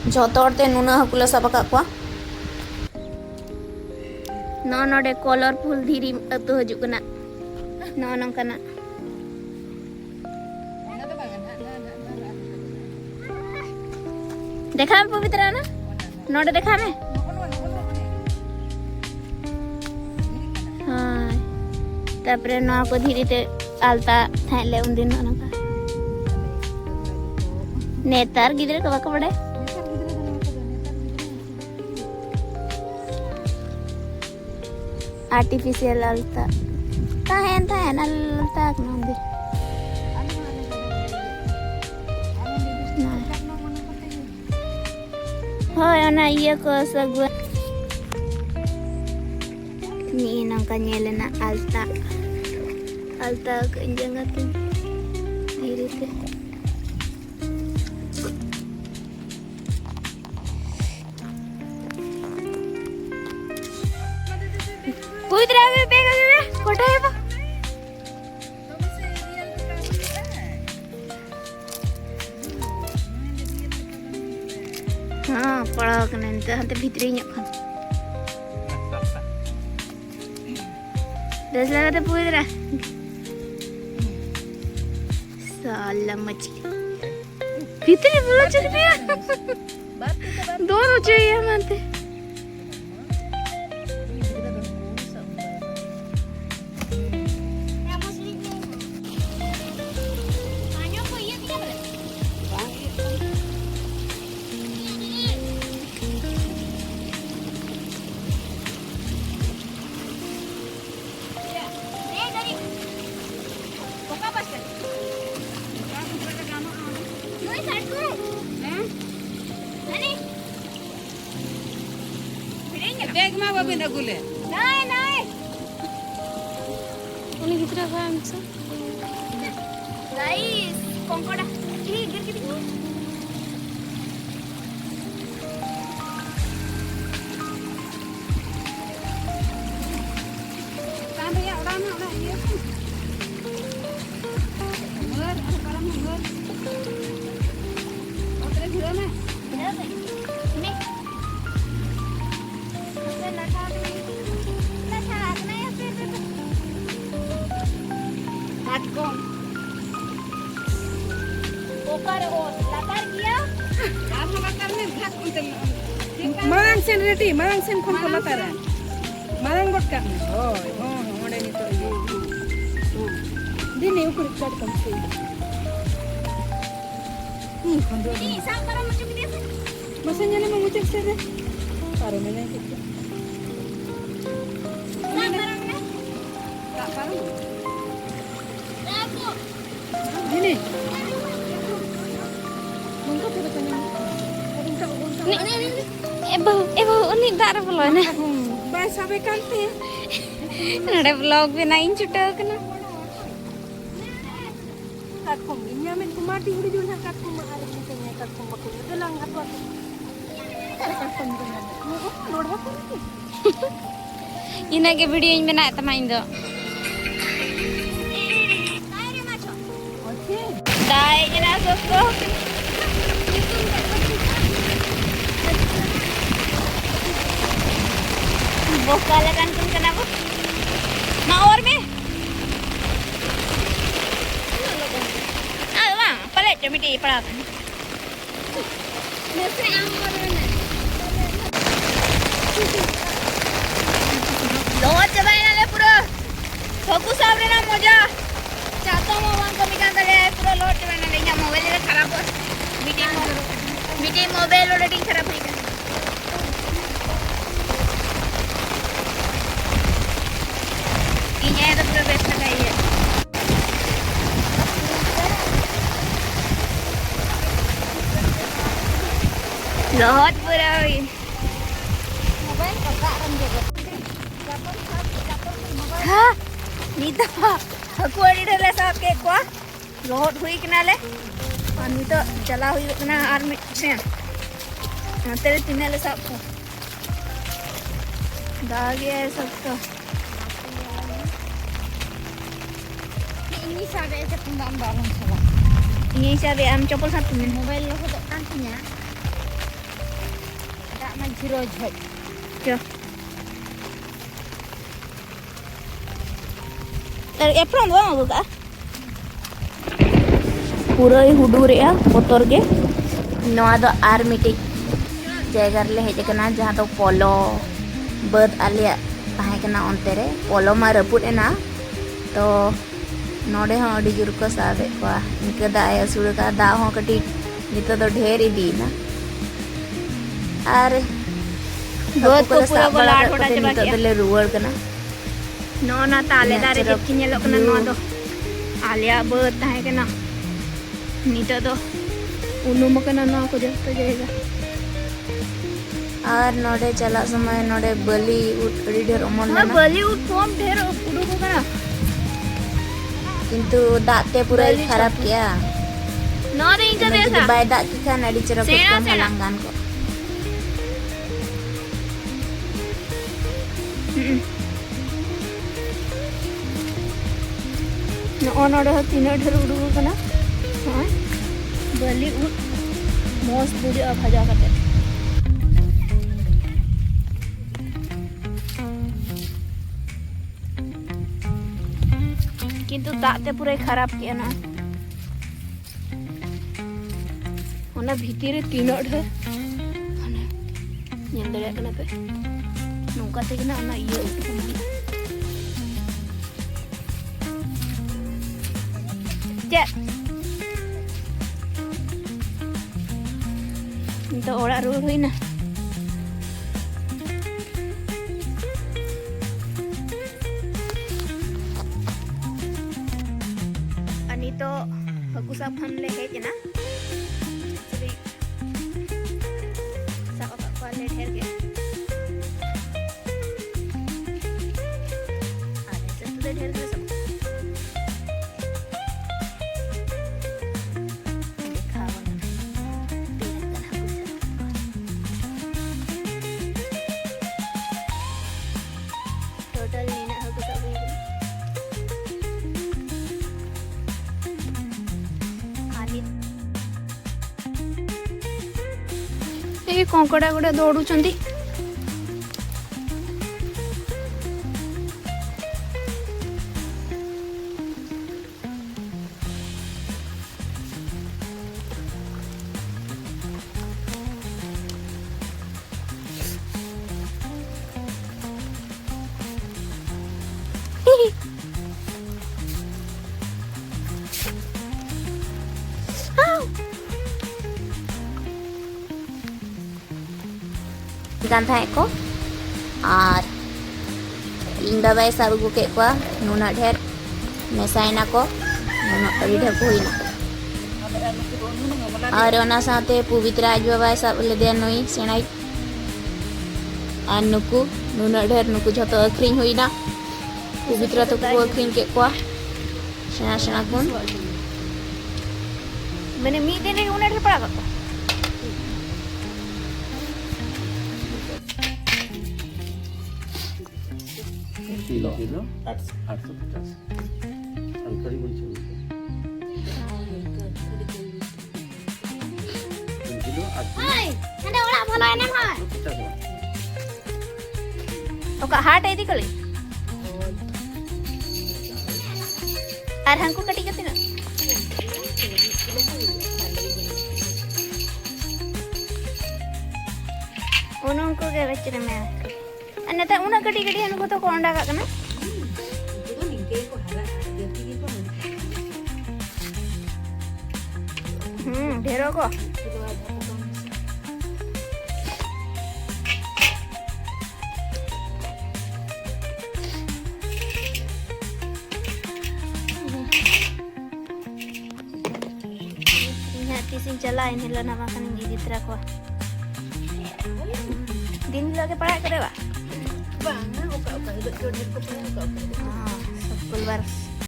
जोते नुना हकुले सबका नोडे कलरफुल धीरी अतु हजुकना नौनकना देखा पवित्र ना नोडे देखा में हाँ तापरे नौ को धीरे ते आलता थाले उन दिन नौनका नेतार गिदरे कबा कबड़े आर्टिफिशियल आलता tahan alta nanti oh ana iya ko sagwa ni nang kanyela na alta kenjangatin irite Putra me pega bebe kota ya pak हाँ पड़ा कने ते हते भीतरी ᱧᱚᱜ खान दस लगाते पूरा साला मछली भीतरी बोलो चल दिया दोनों चाहिए मानते Bag mah babi nak gule. Naik. Ini kita kan sa. Guys, kongkoda. Ini gir. Kan ya orang ya. Mur, ada kalam mur. Otre gula na. Ini. Marang sen ready, marang sen kon kola tara. Marang got ka. Oh, ode ni to ye. Dini ukur kat kam se. Khondo. Ini sambar macam ni. Masanya ni mengucap se. Paru mana kita. Sambarnya. Tak paru. Aku. Dini. Mungkin kita tanya. Ini. Ebo ini dar belum na. Bas sampai kanti. Ada vlog भी नहीं छुटा कना. Katkum ini amin kumati udah jual katkum hari ini tanya katkum aku itu lang apa. Katkum tu mana? Lord apa ni? Ina के video इन बना तमा इन दो. Okay. Dai ina sosok. Boka lagan तुम kenapa? Mau और में? Ah, wah, pelet cumi di perak. Nasi amor mana? Loh, coba ini le pura. Fokus abre na moja. Chato mau wan kami kan kali pura loh coba ini le mobile le खराब हो. Meeting mobile already खराब हो गया. Ini itu pura best kali ya. Lot pura ini. Mobile kakak juga. हाँ नीता हकु editor ले साहब के को लोड हुई कनाले और नीता चला हुई कना आर्मी से तेरे तिने ले साहब को दागी है सब तो Ini sabe aja pembang bangun salah. ini sabe am चप्पल साथ में Mobile lo kok antinya. dak man jiro jhoj. Chưa? Apron doang aku kak. Pura hudur ya kotor ke. Noa do armitik jagar le heje kana jaha do polo bad alia tahe kana onte re polo ma raput ena to node ho adi jur ko sabe kwa inka da ya sur ka da ho kati nito do dher idi na are bad ko pura bola thoda chaba ke dele ruwar kana no na tale dare jetki nyelok kana no do alia bad tahe kana nito do unum kana no ko joto jayega और नोडे चला समय नोडे बॉलीवुड अड़ी ढेर अमन ना Bollywood form ढेर उडू को करा किंतु दाते पूरा खराब किया नो रे इंचा देसा बाय दात की खान अड़ी चरक को मलांगान को नो नोडे तीन ढेर उडू को कना हां बॉलीवुड मोस्ट बुरी भाजा करते किंतु दाते पूरा खराब किया ना ओना भीतर तीनों ढेर ओना नेल दरे कना पे नौका ते ना ओना ये जे तो ओड़ा रो हुई ना तो हकू साब हम ले हेज ना साब का ले ढेर के आने से तो ढेर के सब देखा बना तीन का हकू टोटल नीना हकू साब ये कंकड़ा गुड़ा दौड़ुचंदी kan thae ko ar ing babai sabu gu ke ko nuna dher mesaina ko nuna adi dher ko hina ar ona saate puvitra aj babai sab le de noi senai an nuku nuna dher nuku jhoto akhring hoina puvitra to ko akhring ke ko sena sena kun mane mi dine una dher pada ko kilo 850 अंकड़ी मुझे kilo 8 हाय नडे ओला भलो एने मा ओका हाट एदी कले are हंको कटी कती ना उनको के बेचने में अन्य तो उना कटी कटी हनु को तो कोंडा का कना तो निके को हरा जति के को ढेरो को यहाँ तीसिन चला इन हिला ना माकन जित्रा को दिन लगे पढ़ाई करे बा bang oka oka hidup jodoh ko pa oka सब कुल बार